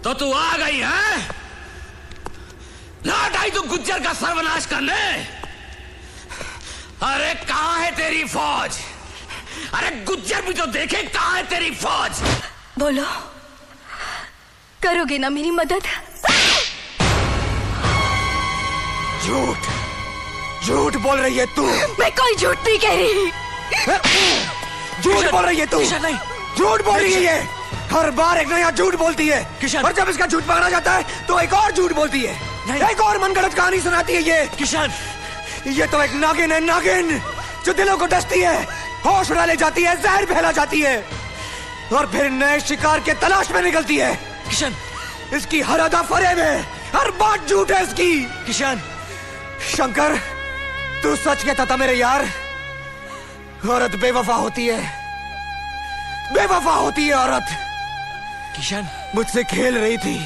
तो तू आ गई है? लौट आई तू गुज्जर का सर्वनाश करने? अरे कहां है तेरी फौज? अरे गुज्जर भी तो देखे कहां है तेरी फौज? बोलो, करोगे ना मेरी मदद? झूठ झूठ बोल रही है तू। मैं कोई झूठ नहीं कह रही। झूठ बोल रही है तू। किशन नहीं, झूठ बोल रही है ये। हर बार एक नया झूठ बोलती है किशन। और जब इसका झूठ पकड़ा जाता है तो एक और झूठ बोलती है। एक और मनगढ़ंत कहानी सुनाती है ये। किशन, ये तो एक नागिन है, नागिन जो दिलों को डसती है, होश उड़ा ले जाती है, जहर फैला जाती है और फिर नए शिकार के तलाश में निकलती है। किशन, इसकी हर अदा फरेब है, हर बात झूठ है इसकी। किशन, शंकर, तू सच कहता था मेरे यार। औरत बेवफा होती है, बेवफा होती है औरत। किशन, मुझसे खेल रही थी,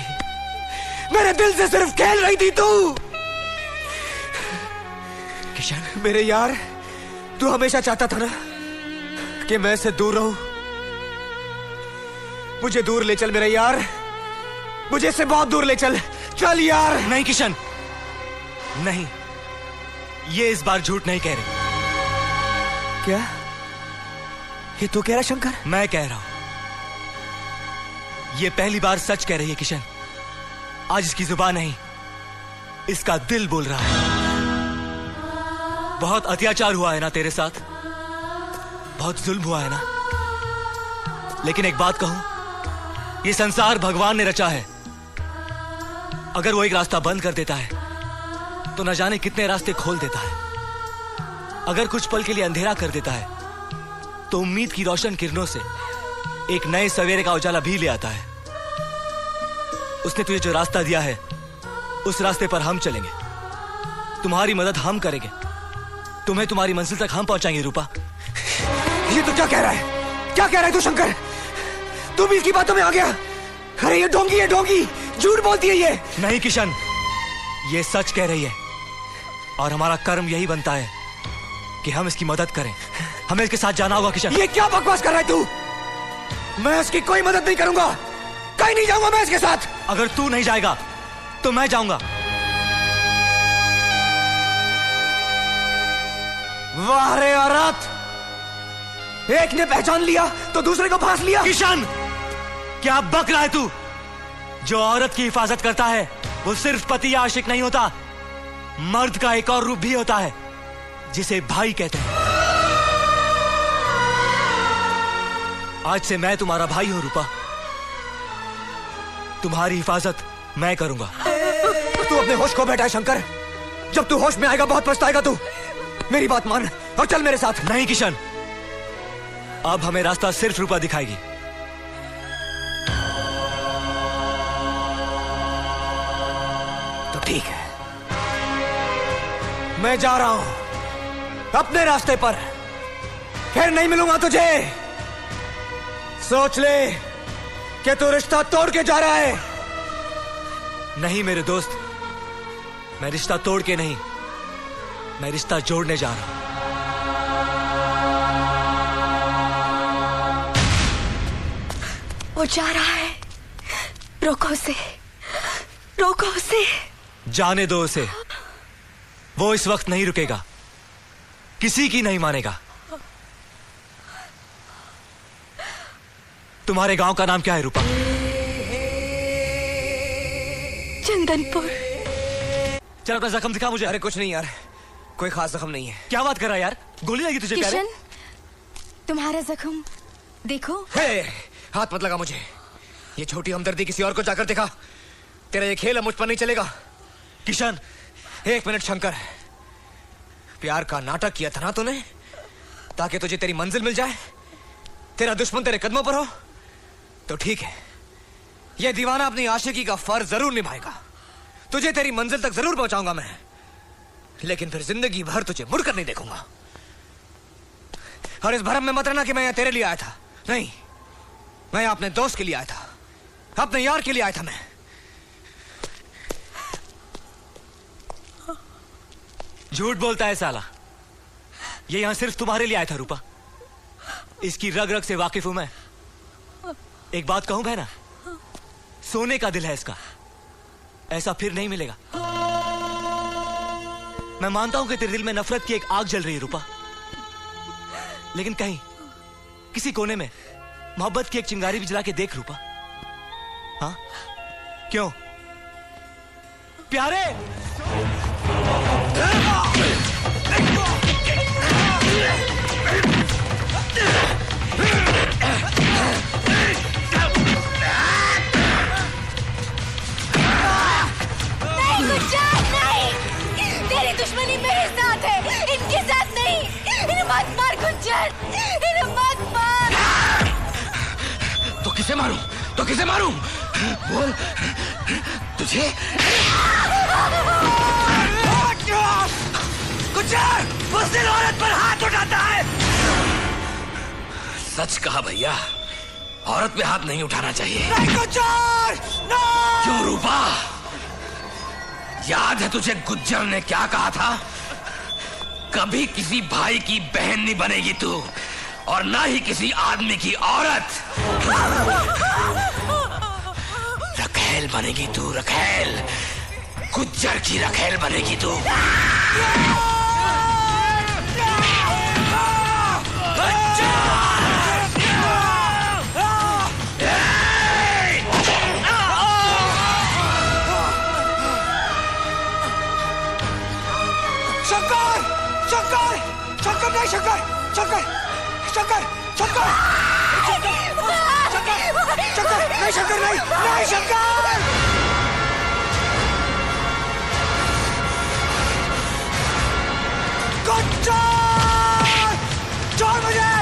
मेरे दिल से सिर्फ खेल रही थी तू। किशन, मेरे यार, तू हमेशा चाहता था ना कि मैं इससे दूर रहूं। मुझे दूर ले चल मेरे यार, मुझे इससे बहुत दूर ले चल। चल यार। नहीं किशन, नहीं, ये इस बार झूठ नहीं कह रही। क्या ये तू कह रहा शंकर? मैं कह रहा हूं, ये पहली बार सच कह रही है किशन। आज इसकी जुबान नहीं, इसका दिल बोल रहा है। बहुत अत्याचार हुआ है ना तेरे साथ, बहुत जुल्म हुआ है ना, लेकिन एक बात कहूं, ये संसार भगवान ने रचा है। अगर वो एक रास्ता बंद कर देता है तो न जाने कितने रास्ते खोल देता है। अगर कुछ पल के लिए अंधेरा कर देता है तो उम्मीद की रोशन किरणों से एक नए सवेरे का उजाला भी ले आता है। उसने तुझे जो रास्ता दिया है उस रास्ते पर हम चलेंगे, तुम्हारी मदद हम करेंगे, तुम्हें तुम्हारी मंजिल तक हम पहुंचाएंगे। रूपा, ये तो क्या कह रहा है? क्या कह रहा है तू शंकर? तू भी इसकी बातों में आ गया? अरे ये ढोंगी है, ढोंगी, झूठ बोलती है ये। नहीं किशन, ये सच कह रही है और हमारा कर्म यही बनता है कि हम इसकी मदद करें। हमें इसके साथ जाना होगा किशन। ये क्या बकवास कर रहा है तू? मैं इसकी कोई मदद नहीं करूंगा, कहीं नहीं जाऊंगा मैं इसके साथ। अगर तू नहीं जाएगा तो मैं जाऊंगा। वाह रे औरत, एक ने पहचान लिया तो दूसरे को फांस लिया। किशन, क्या बक रहा है तू? जो औरत की हिफाजत करता है वो सिर्फ पति या आशिक नहीं होता, मर्द का एक और रूप भी होता है जिसे भाई कहते हैं। आज से मैं तुम्हारा भाई हूं रूपा, तुम्हारी हिफाजत मैं करूंगा। तू अपने होश खो बैठा है शंकर, जब तू होश में आएगा बहुत पछताएगा तू। मेरी बात मान और चल मेरे साथ। नहीं किशन, अब हमें रास्ता सिर्फ रूपा दिखाएगी। तो ठीक है, मैं जा रहा हूं अपने रास्ते पर, फिर नहीं मिलूंगा तुझे। सोच ले कि तू रिश्ता तोड़ के जा रहा है। नहीं मेरे दोस्त, मैं रिश्ता तोड़ के नहीं, मैं रिश्ता जोड़ने जा रहा हूं। वो जा रहा है, रोको उसे, रोको उसे। जाने दो उसे, वो इस वक्त नहीं रुकेगा, किसी की नहीं मानेगा। तुम्हारे गांव का नाम क्या है रूपा? चंदनपुर। चल अपना जख्म दिखा मुझे। अरे कुछ नहीं यार, कोई खास जख्म नहीं है। क्या बात कर रहा है यार, गोली लगी तुझे प्यारे? किशन, तुम्हारा जख्म देखो। हे, हाथ मत लगा मुझे। ये छोटी हमदर्दी किसी और को जाकर दिखा। तेरा ये खेल मुझ पर नहीं चलेगा। किशन, एक मिनट शंकर, प्यार का नाटक किया था ना तूने ताकि तुझे तेरी मंजिल मिल जाए, तेरा दुश्मन तेरे कदमों पर हो, तो ठीक है, यह दीवाना अपनी आशिकी का फर्ज जरूर निभाएगा। तुझे तेरी मंजिल तक जरूर पहुंचाऊंगा मैं, लेकिन फिर जिंदगी भर तुझे मुड़कर नहीं देखूंगा। और इस भरम में मत रहना कि मैं यहां तेरे लिए आया था। नहीं, मैं यहां अपने दोस्त के लिए आया था, अपने यार के लिए आया था। मैं झूठ बोलता है साला, ये यहां सिर्फ तुम्हारे लिए आया था रूपा। इसकी रग रग से वाकिफ हूं मैं। एक बात कहूं बहना, सोने का दिल है इसका, ऐसा फिर नहीं मिलेगा। मैं मानता हूं कि तेरे दिल में नफरत की एक आग जल रही है रूपा, लेकिन कहीं किसी कोने में मोहब्बत की एक चिंगारी भी जला के देख रूपा। हाँ, क्यों प्यारे? तेरी दुश्मनी मेरे साथ है, इनके साथ नहीं। इन्हें मत मार गुज्जर, इन्हें मत मार। तो किसे मारूं? तो किसे मारूं? बोल तुझे। गुज्जर बुज़दिल औरत पर हाथ उठाता है। सच कहा भैया, औरत पे हाथ नहीं उठाना चाहिए। नहीं गुज्जर, नहीं। क्यों रूपा? याद है तुझे गुज्जर ने क्या कहा था? कभी किसी भाई की बहन नहीं बनेगी तू, और ना ही किसी आदमी की औरत। रखेल बनेगी तू, रखेल। गुज्जर की रखेल बनेगी तू। शंकर! शंकर! शंकर नहीं, शंकर! शंकर! शंकर! शंकर! शंकर! शंकर! नहीं, शंकर नहीं! नहीं, शंकर! गुज्जर! छोड़ मुझे!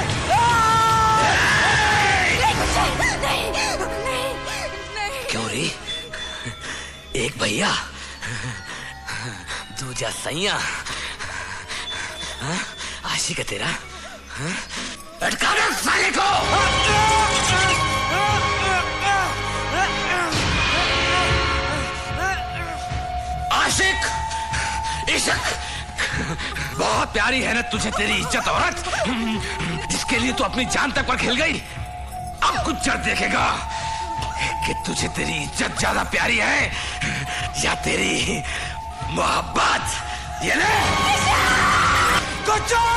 क्यों रे? एक भैया, दूजा सैया। आशिक है तेरा? लटका दे साले को! आशिक, इश्क, बहुत प्यारी है ना तुझे तेरी इज्जत औरत, जिसके लिए तू अपनी जान तक पर खिल गई। अब गुज्जर देखेगा कि तुझे तेरी इज्जत ज्यादा प्यारी है या तेरी मोहब्बत। ये ले गुज्जर।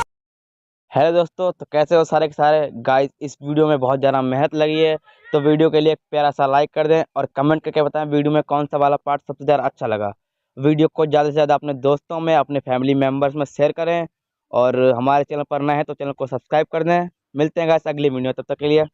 हेलो दोस्तों, तो कैसे हो सारे के सारे गाइस। इस वीडियो में बहुत ज़्यादा मेहनत लगी है, तो वीडियो के लिए एक प्यारा सा लाइक कर दें और कमेंट करके बताएं वीडियो में कौन सा वाला पार्ट सबसे ज़्यादा अच्छा लगा। वीडियो को ज़्यादा से ज़्यादा अपने दोस्तों में, अपने फैमिली मेम्बर्स में शेयर करें, और हमारे चैनल पर नए हैं तो चैनल को सब्सक्राइब कर दें। मिलते हैं गाइस अगली वीडियो, तब तक के लिए